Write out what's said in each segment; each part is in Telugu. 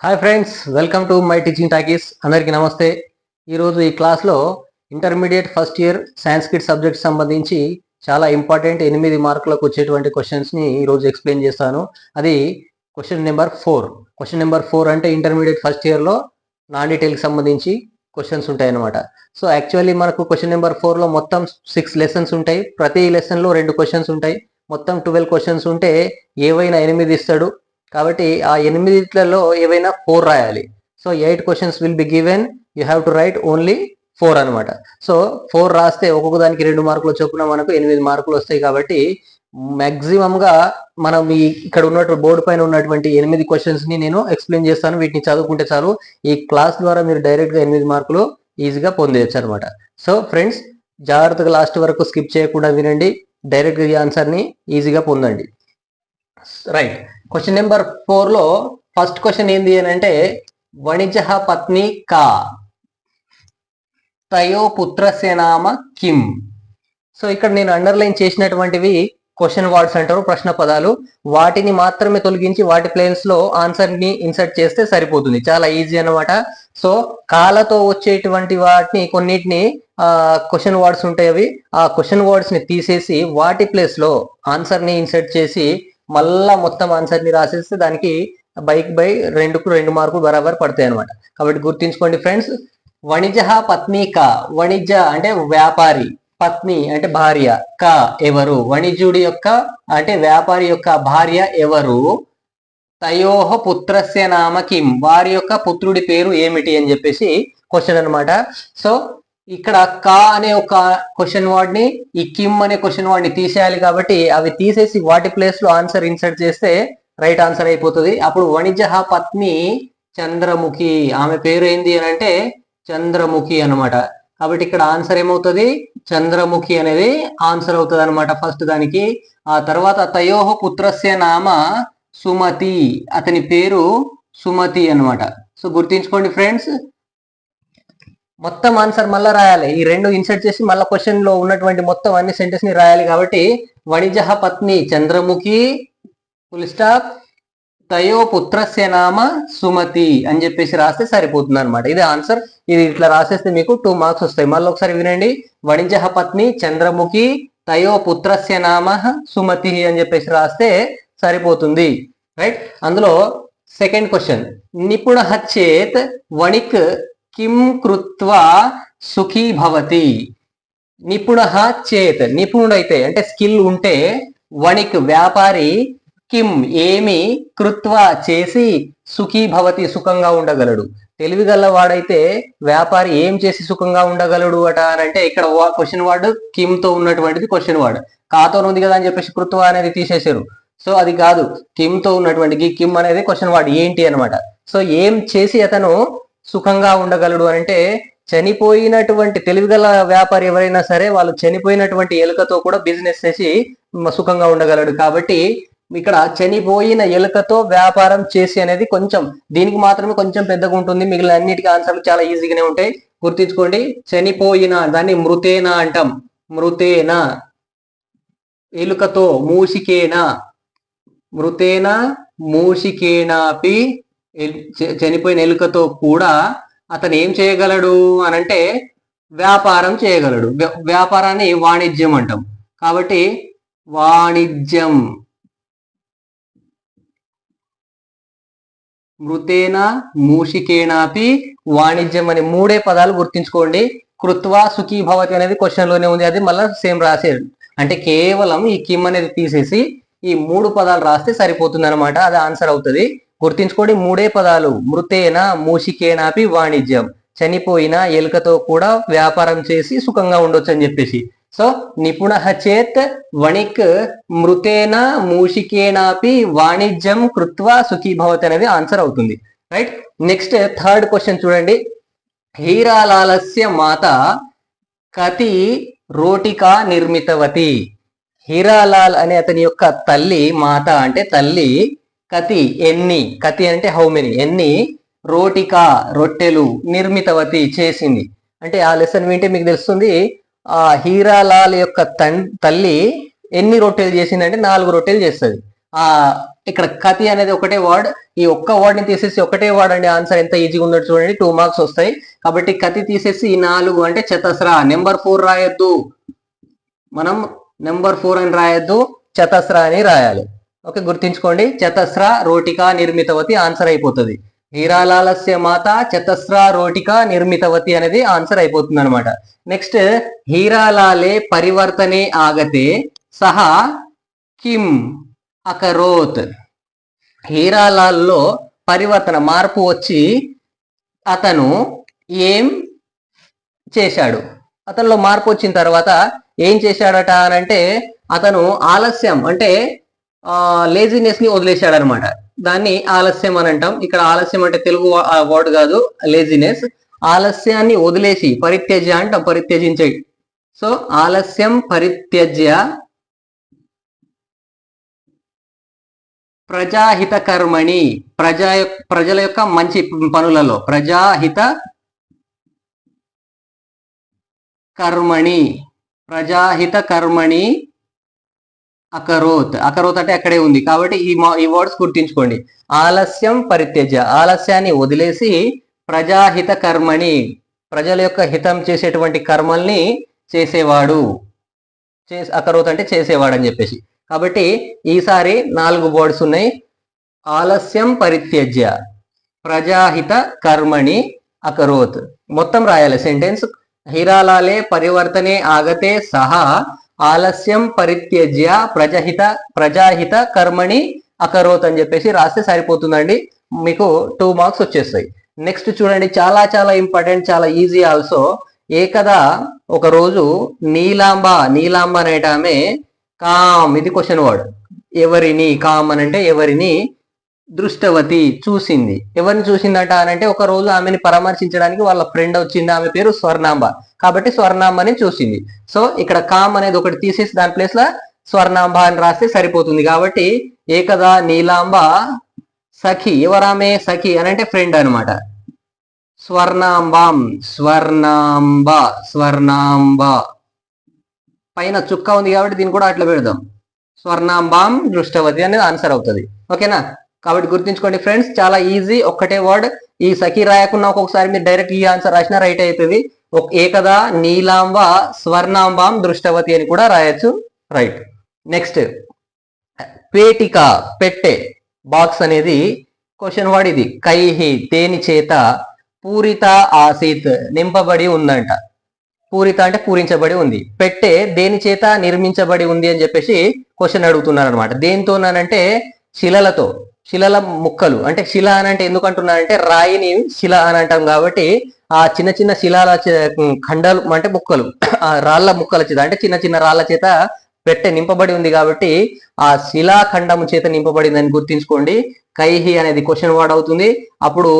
Hi friends, welcome to my teaching talkies. అందరికీ నమస్తే. ఈరోజు ఈ క్లాస్లో intermediate first year Sanskrit subject సంబంధించి చాలా ఇంపార్టెంట్ 8 మార్కులకు వచ్చేటువంటి క్వశ్చన్స్ని ఈరోజు ఎక్స్ప్లెయిన్ చేస్తాను. అది క్వశ్చన్ నెంబర్ 4. క్వశ్చన్ నెంబర్ 4 అంటే ఇంటర్మీడియట్ ఫస్ట్ ఇయర్లో నాన్ డీటెయిల్కి సంబంధించి క్వశ్చన్స్ ఉంటాయి అన్నమాట. సో యాక్చువల్లీ మనకు క్వశ్చన్ నెంబర్ 4లో మొత్తం 6 లెసన్స్ ఉంటాయి. ప్రతి లెసన్లో 2 క్వశ్చన్స్ ఉంటాయి. మొత్తం 12 క్వశ్చన్స్ ఉంటే ఏవైనా 8 ఇస్తాడు. కాబట్టి ఆ 8లలో ఏవైనా 4 రాయాలి. So 8 questions will be given, you have to right only 4 అనమాట. సో 4 రాస్తే ఒక్కొక్క దానికి 2 మార్కులు చొప్పున మనకు 8 మార్కులు వస్తాయి. కాబట్టి మ్యాక్సిమంగా మనం ఇక్కడ ఉన్నటువంటి బోర్డు పైన ఉన్నటువంటి 8 క్వశ్చన్స్ ని నేను ఎక్స్ప్లెయిన్ చేస్తాను. వీటిని చదువుకుంటే చాలు, ఈ క్లాస్ ద్వారా మీరు డైరెక్ట్ గా 8 మార్కులు ఈజీగా పొందేయచ్చు అనమాట. సో ఫ్రెండ్స్, జాగ్రత్తగా లాస్ట్ వరకు స్కిప్ చేయకుండా వినండి, డైరెక్ట్ గా ఈ ఆన్సర్ ని ఈజీగా పొందండి. రైట్, క్వశ్చన్ నెంబర్ 4లో ఫస్ట్ క్వశ్చన్ ఏంది అని అంటే, వణిజ పత్ని కా తయో పుత్రస్య నామ కిం. సో ఇక్కడ నేను అండర్లైన్ చేసినటువంటివి క్వశ్చన్ వర్డ్స్ అంటారు, ప్రశ్న పదాలు. వాటిని మాత్రమే తొలగించి వాటి ప్లేన్స్ లో ఆన్సర్ ని ఇన్సర్ట్ చేస్తే సరిపోతుంది. చాలా ఈజీ అనమాట. సో కాలతో వచ్చేటువంటి వాటిని కొన్నిటిని క్వశ్చన్ వర్డ్స్ ఉంటాయి, అవి ఆ క్వశ్చన్ వర్డ్స్ ని తీసేసి వాటి ప్లేస్ లో ఆన్సర్ ని ఇన్సర్ట్ చేసి మళ్ళా మొత్తం ఆన్సర్ ని రాసేస్తే దానికి బై 2 మార్కులు బరాబర్ పడతాయి అనమాట. కాబట్టి గుర్తుంచుకోండి ఫ్రెండ్స్. వణిజ పత్ని కా, వణిజ అంటే వ్యాపారి, పత్ని అంటే భార్య, కా ఎవరు, వణిజుడి యొక్క అంటే వ్యాపారి యొక్క భార్య ఎవరు, తయోహ పుత్రస్య నామ కిం, వారి యొక్క పుత్రుడి పేరు ఏమిటి అని చెప్పేసి క్వశ్చన్ అనమాట. సో ఇక్కడ కా అనే ఒక క్వశ్చన్ వర్డ్ ని, ఈ కిమ్ అనే క్వశ్చన్ వర్డ్ ని తీసేయాలి. కాబట్టి అవి తీసేసి వాటి ప్లేస్ లో ఆన్సర్ ఇన్సర్ట్ చేస్తే రైట్ ఆన్సర్ అయిపోతుంది. అప్పుడు వణిజ పత్ని చంద్రముఖి, ఆమె పేరు ఏంది అని అంటే చంద్రముఖి అనమాట. కాబట్టి ఇక్కడ ఆన్సర్ ఏమవుతుంది, చంద్రముఖి అనేది ఆన్సర్ అవుతుంది అనమాట ఫస్ట్ దానికి. ఆ తర్వాత తయోహ పుత్రస్య నామ సుమతి, అతని పేరు సుమతి అనమాట. సో గుర్తించుకోండి ఫ్రెండ్స్, మొత్తం ఆన్సర్ మళ్ళీ రాయాలి. ఈ 2 ఇన్సర్ట్ చేసి మళ్ళీ క్వశ్చన్ లో ఉన్నటువంటి మొత్తం అన్ని సెంటెన్స్ ని రాయాలి. కాబట్టి వణిజ పత్ని చంద్రముఖి ఫుల్ స్టాప్ తయో పుత్రస్య నామ సుమతి అని చెప్పేసి రాస్తే సరిపోతుంది అనమాట. ఇది ఆన్సర్. ఇది ఇట్లా రాసేస్తే మీకు 2 మార్క్స్ వస్తాయి. మళ్ళీ ఒకసారి వినండి. వణిజ పత్ని చంద్రముఖి తయో పుత్రస్య నామ సుమతి అని చెప్పేసి రాస్తే సరిపోతుంది. రైట్. అందులో సెకండ్ క్వశ్చన్, నిపుణ చేత్ వణిక్ కిం కృత్వా సుఖీ భవతి. నిపుణ చేత్, నిపుణుడైతే అంటే స్కిల్ ఉంటే, వణిక్ వ్యాపారి, కిం ఏమి, కృత్వా చేసి, సుఖీ భవతి సుఖంగా ఉండగలడు. తెలివిగల వాడైతే వ్యాపారి ఏం చేసి సుఖంగా ఉండగలడు అట అని అంటే, ఇక్కడ క్వశ్చన్ వర్డ్ కిమ్ తో ఉన్నటువంటిది క్వశ్చన్ వర్డ్, కాతో ఉంది కదా అని చెప్పేసి కృత్వా అనేది తీసేశారు. సో అది కాదు, కిమ్ తో ఉన్నటువంటి కిమ్ అనేది క్వశ్చన్ వర్డ్ ఏంటి అనమాట. సో ఏం చేసి అతను సుఖంగా ఉండగలడు అంటే, చనిపోయినటువంటి తెలివిగల వ్యాపారి ఎవరైనా సరే వాళ్ళు చనిపోయినటువంటి ఎలుకతో కూడా బిజినెస్ చేసి సుఖంగా ఉండగలడు. కాబట్టి ఇక్కడ చనిపోయిన ఎలుకతో వ్యాపారం చేసి అనేది కొంచెం, దీనికి మాత్రమే కొంచెం పెద్దగా ఉంటుంది, మిగిలిన అన్నిటికీ ఆన్సర్లు చాలా ఈజీగానే ఉంటాయి. గుర్తించుకోండి. చనిపోయిన దాన్ని మృతేనా అంటాం, మృతేనా, ఎలుకతో మూషికేనా, మృతేనా మూషికేనాపి, చనిపోయిన ఎలుకతో కూడా అతను ఏం చేయగలడు అనంటే వ్యాపారం చేయగలడు. వ్యాపారాన్ని వాణిజ్యం అంటాం. కాబట్టి వాణిజ్యం, మృతేన మూషికేనాపి వాణిజ్యం అని 3 పదాలు గుర్తించుకోండి. కృత్వా సుఖీ భవతి అనేది క్వశ్చన్ లోనే ఉంది, అది మళ్ళీ సేమ్ రాసేది. అంటే కేవలం ఈ కిమ్ అనేది తీసేసి ఈ 3 పదాలు రాస్తే సరిపోతుంది అనమాట, అది ఆన్సర్ అవుతుంది. గుర్తించుకోండి, 3 పదాలు, మృతేన మూషికేనాపి వాణిజ్యం, చనిపోయిన ఎలుకతో కూడా వ్యాపారం చేసి సుఖంగా ఉండొచ్చు అని చెప్పేసి. సో నిపుణ చేత్ వణిక్ మృతేన మూషికేనాపి వాణిజ్యం కృత్వా సుఖీ భవతి అనేది ఆన్సర్ అవుతుంది. రైట్. నెక్స్ట్ థర్డ్ క్వశ్చన్ చూడండి. హీరాలాలస్య మాత కతి రోటికా నిర్మితవతి. హీరాలాల్ అనే అతని యొక్క తల్లి, మాత అంటే తల్లి, కతి ఎన్ని, కతి అంటే హౌ మెనీ, ఎన్ని, రోటికా రొట్టెలు, నిర్మితవతి చేసింది. అంటే ఆ లెసన్ వింటే మీకు తెలుస్తుంది ఆ హీరాలాల్ యొక్క తల్లి ఎన్ని రొట్టెలు చేసిందంటే 4 రొట్టెలు చేస్తుంది. ఆ ఇక్కడ కతి అనేది ఒకటే వర్డ్. ఈ ఒక్క వర్డ్ ని తీసేసి ఒకటే వర్డ్ అండి ఆన్సర్ ఎంత ఈజీగా ఉన్నట్టు చూడండి, 2 మార్క్స్ వస్తాయి. కాబట్టి కతి తీసేసి 4 అంటే చతస్ర. నెంబర్ 4 రాయొద్దు, మనం నెంబర్ 4 అని రాయొద్దు, చతస్ర అని రాయాలి. ఓకే, గుర్తించుకోండి. చతస్ర రోటికా నిర్మితవతి ఆన్సర్ అయిపోతుంది. హీరాలాలస్య మాత చతస్ర రోటికా నిర్మితవతి అనేది ఆన్సర్ అయిపోతుంది అనమాట. నెక్స్ట్, హీరాలాలే పరివర్తనే ఆగతే సహా కిం అకరోత్. హీరాలాల్లో పరివర్తన మార్పు వచ్చి అతను ఏం చేశాడు? అతనిలో మార్పు వచ్చిన తర్వాత ఏం చేశాడట అని అంటే అతను ఆలస్యం అంటే లేజినెస్ ని వదిలేశాడు అనమాట. దాన్ని ఆలస్యం అని అంటాం. ఇక్కడ ఆలస్యం అంటే తెలుగు వర్డ్ కాదు, లేజినెస్. ఆలస్యాన్ని వదిలేసి పరిత్యజ్య అంటాం, పరిత్యజించే. సో ఆలస్యం పరిత్యజ్య ప్రజాహిత కర్మణి, ప్రజల యొక్క మంచి పనులలో, ప్రజాహిత కర్మణి, ప్రజాహిత కర్మణి అకరోత్. అకరోత్ అంటే అక్కడే ఉంది కాబట్టి ఈ వర్డ్స్ గుర్తించుకోండి. ఆలస్యం పరిత్యజ్య, ఆలస్యాన్ని వదిలేసి ప్రజాహిత కర్మణి, ప్రజల యొక్క హితం చేసేటువంటి కర్మల్ని చేసేవాడు. అకరోత్ అంటే చేసేవాడు అని చెప్పేసి. కాబట్టి ఈసారి 4 వర్డ్స్ ఉన్నాయి. ఆలస్యం పరిత్యజ్య, ప్రజాహిత కర్మణి అకరోత్. మొత్తం రాయాలి సెంటెన్స్. హీరాలాలే పరివర్తనే ఆగతే సహా ఆలస్యం పరిత్యజ్య ప్రజాహిత కర్మణి అకరోత్ అని చెప్పేసి రాస్తే సరిపోతుందండి. మీకు 2 మార్క్స్ వచ్చేస్తాయి. నెక్స్ట్ చూడండి, చాలా చాలా ఇంపార్టెంట్, చాలా ఈజీ ఆల్సో. ఏకదా ఒక రోజు నీలాంబ అనేట ఆమె కామ్, ఇది క్వశ్చన్ వర్డ్. ఎవరిని, కామ్ అని అంటే ఎవరిని, దృష్టవతి చూసింది. ఎవరిని చూసిందట అని అంటే ఒక రోజు ఆమెని పరామర్శించడానికి వాళ్ళ ఫ్రెండ్ వచ్చింది, ఆమె పేరు స్వర్ణాంబ. కాబట్టి స్వర్ణాంబని చూసింది. సో ఇక్కడ కామ్ అనేది ఒకటి తీసేసి దాని ప్లేస్ లో స్వర్ణాంబ అని రాస్తే సరిపోతుంది. కాబట్టి ఏకదా నీలాంబ సఖి, ఎవరామె? సఖి అని అంటే ఫ్రెండ్ అనమాట. స్వర్ణాంబాం, స్వర్ణాంబ పైన చుక్క ఉంది కాబట్టి దీన్ని కూడా అట్లా పెడదాం. స్వర్ణాంబాం దృష్టవతి అనేది ఆన్సర్ అవుతుంది. ఓకేనా? కాబట్టి గుర్తుంచుకోండి ఫ్రెండ్స్, చాలా ఈజీ, ఒక్కటే వర్డ్. ఈ సఖి రాయకుండా ఒక్కొక్కసారి మీరు డైరెక్ట్ ఈ ఆన్సర్ రాసినా రైట్ అవుతుంది. ఏకదా నీలాంబ స్వర్ణాంబాం దృష్టవతి అని కూడా రాయొచ్చు, రైట్. నెక్స్ట్, పేటిక, పెట్టె, బాక్స్ అనేది క్వశ్చన్ వర్డ్. ఇది కైహి, దేని చేత, పూరిత ఆసీత్, నింపబడి ఉందంట. పూరిత అంటే పూరించబడి ఉంది. పెట్టె దేని చేత నిర్మించబడి ఉంది అని చెప్పేసి క్వశ్చన్ అడుగుతున్నారు అనమాట. దేనితోనంటే శిలలతో, శిలల ముక్కలు. అంటే శిల అని అంటే ఎందుకు అంటున్నారంటే రాయిని శిల అని అంటాం కాబట్టి ఆ చిన్న చిన్న శిలాల ఖండాలు అంటే ముక్కలు, ఆ రాళ్ల ముక్కల చేత అంటే చిన్న చిన్న రాళ్ల చేత పెట్టె నింపబడి ఉంది కాబట్టి ఆ శిలాఖండము చేత నింపబడిందని గుర్తించుకోండి. కైహి అనేది క్వశ్చన్ వర్డ్ అవుతుంది. అప్పుడు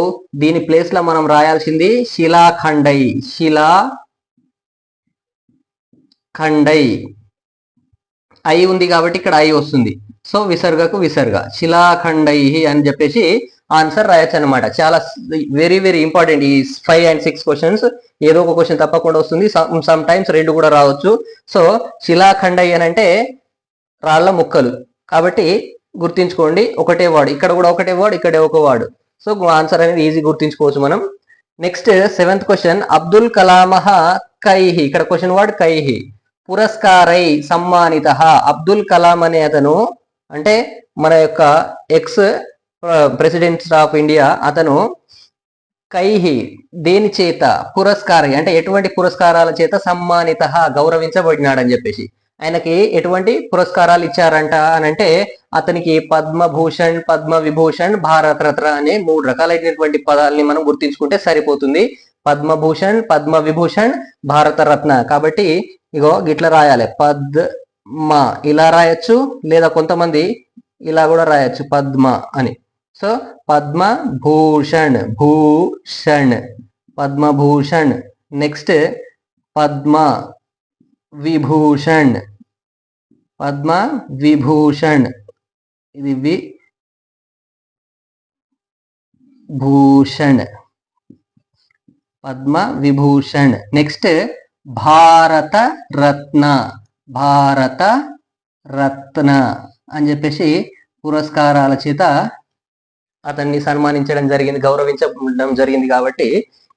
దీని ప్లేస్ లో మనం రాయాల్సింది శిలాఖండై, ఖండై. ఐ ఉంది కాబట్టి ఇక్కడ ఐ వస్తుంది. సో విసర్గకు విసర్గ, శిలాఖండై అని చెప్పేసి ఆన్సర్ రాయొచ్చు అనమాట. చాలా వెరీ వెరీ ఇంపార్టెంట్ ఈ 5 and 6 క్వశ్చన్స్. ఏదో ఒక క్వశ్చన్ తప్పకుండా వస్తుంది, సమ్ టైమ్స్ 2 కూడా రావచ్చు. సో శిలాఖండై అని అంటే రాళ్ల ముక్కలు కాబట్టి గుర్తించుకోండి. ఒకటే వర్డ్, ఇక్కడ కూడా ఒకటే వర్డ్, ఇక్కడే ఒక వర్డ్. సో ఆన్సర్ అనేది ఈజీ గుర్తించుకోవచ్చు మనం. నెక్స్ట్ 7th క్వశ్చన్, అబ్దుల్ కలామహ కైహి, ఇక్కడ క్వశ్చన్ వర్డ్ కైహి, పురస్కారై సమ్మానిత. అబ్దుల్ కలాం అనే అతను అంటే మన యొక్క ఎక్స్ ప్రెసిడెంట్ ఆఫ్ ఇండియా, అతను కైహి దేని చేత, పురస్కారై అంటే ఎటువంటి పురస్కారాల చేత, సమ్మానిత గౌరవించబడినాడు అని చెప్పేసి. ఆయనకి ఎటువంటి పురస్కారాలు ఇచ్చారంట అని అంటే అతనికి పద్మభూషణ్, పద్మ విభూషణ్, భారత రత్న అనే 3 రకాలైనటువంటి పదాలని మనం గుర్తించుకుంటే సరిపోతుంది. పద్మభూషణ్, పద్మ విభూషణ్, భారత రత్న. కాబట్టి ఇగో గిట్లా రాయాలి, పద్మ ఇలా రాయొచ్చు, లేదా కొంతమంది ఇలా కూడా రాయొచ్చు పద్మ అని. సో పద్మభూషణ్, పద్మభూషణ్. నెక్స్ట్ పద్మ విభూషణ్, ఇది విభూషణ్, పద్మ విభూషణ్. నెక్స్ట్ భారత రత్న అని చెప్పేసి పురస్కారాల చేత అతన్ని సన్మానించడం జరిగింది, గౌరవించడం జరిగింది. కాబట్టి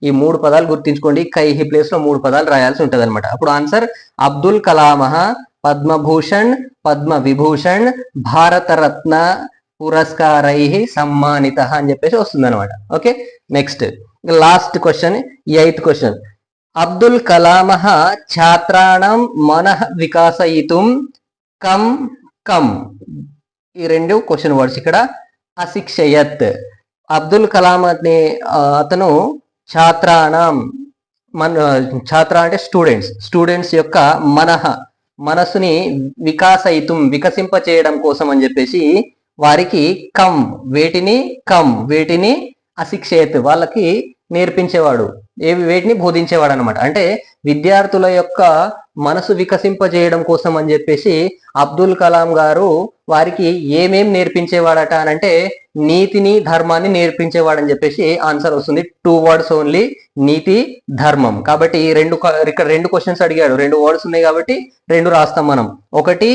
ఈ 3 పదాలు గుర్తించుకోండి. కైహి ప్లేస్ లో 3 పదాలు రాయాల్సి ఉంటది అనమాట. అప్పుడు ఆన్సర్ అబ్దుల్ కలామహ పద్మభూషణ్ పద్మ విభూషణ్ భారతరత్న పురస్కారై సమ్మానిత అని చెప్పేసి వస్తుంది అనమాట. Okay, next last question, 8th question. Abdul కలామహ ఛాత్రాణం మనః వికాసయితుం కం కం. ఈ 2 క్వశ్చన్ వర్డ్స్ ఇక్కడ. అశిక్షయత్, అబ్దుల్ కలాం అనే అతను ఛాత్రాణం, ఛాత్ర అంటే స్టూడెంట్స్ యొక్క మనసుని వికాసయితుం వికసింప చేయడం కోసం అని చెప్పేసి వారికి వేటిని అశిక్షయత్ వాళ్ళకి నేర్పించేవాడు, వేటిని బోధించేవాడు అనమాట. అంటే విద్యార్థుల యొక్క మనసు వికసింపజేయడం కోసం అని చెప్పేసి అబ్దుల్ కలాం గారు వారికి ఏమేం నేర్పించేవాడట అని అంటే నీతిని ధర్మాన్ని నేర్పించేవాడని చెప్పేసి ఆన్సర్ వస్తుంది. 2 వర్డ్స్ ఓన్లీ, నీతి ధర్మం. కాబట్టి ఇక్కడ 2 క్వశ్చన్స్ అడిగాడు, 2 వర్డ్స్ ఉన్నాయి కాబట్టి 2 రాస్తాం మనం. ఒకటి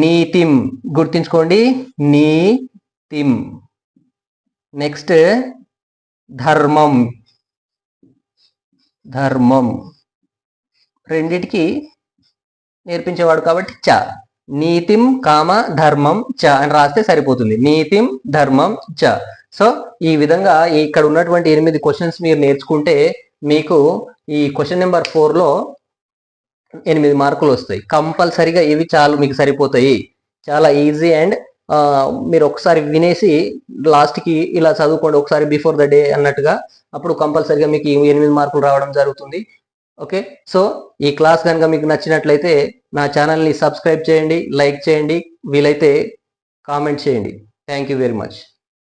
నీతిం, గుర్తించుకోండి, నీతిం. నెక్స్ట్ ధర్మం, రెండిటికి నేర్పించేవాడు కాబట్టి చ, నీతిం కామ ధర్మం చ అని రాస్తే సరిపోతుంది. నీతిం ధర్మం చ. సో ఈ విధంగా ఇక్కడ ఉన్నటువంటి 8 క్వశ్చన్స్ మీరు నేర్చుకుంటే మీకు ఈ క్వశ్చన్ నెంబర్ 4లో 8 మార్కులు వస్తాయి. కంపల్సరీగా ఇవి చాలు, మీకు సరిపోతాయి. చాలా ఈజీ. అండ్ మీరు ఒకసారి వినేసి లాస్ట్కి ఇలా చదువుకోండి ఒకసారి బిఫోర్ ద డే అన్నట్టుగా, అప్పుడు కంపల్సరీగా మీకు 8 మార్కులు రావడం జరుగుతుంది. ఓకే, సో ఈ క్లాస్ కనుక మీకు నచ్చినట్లయితే నా ఛానల్ని సబ్స్క్రైబ్ చేయండి, లైక్ చేయండి, వీలైతే కామెంట్ చేయండి. Thank you very much.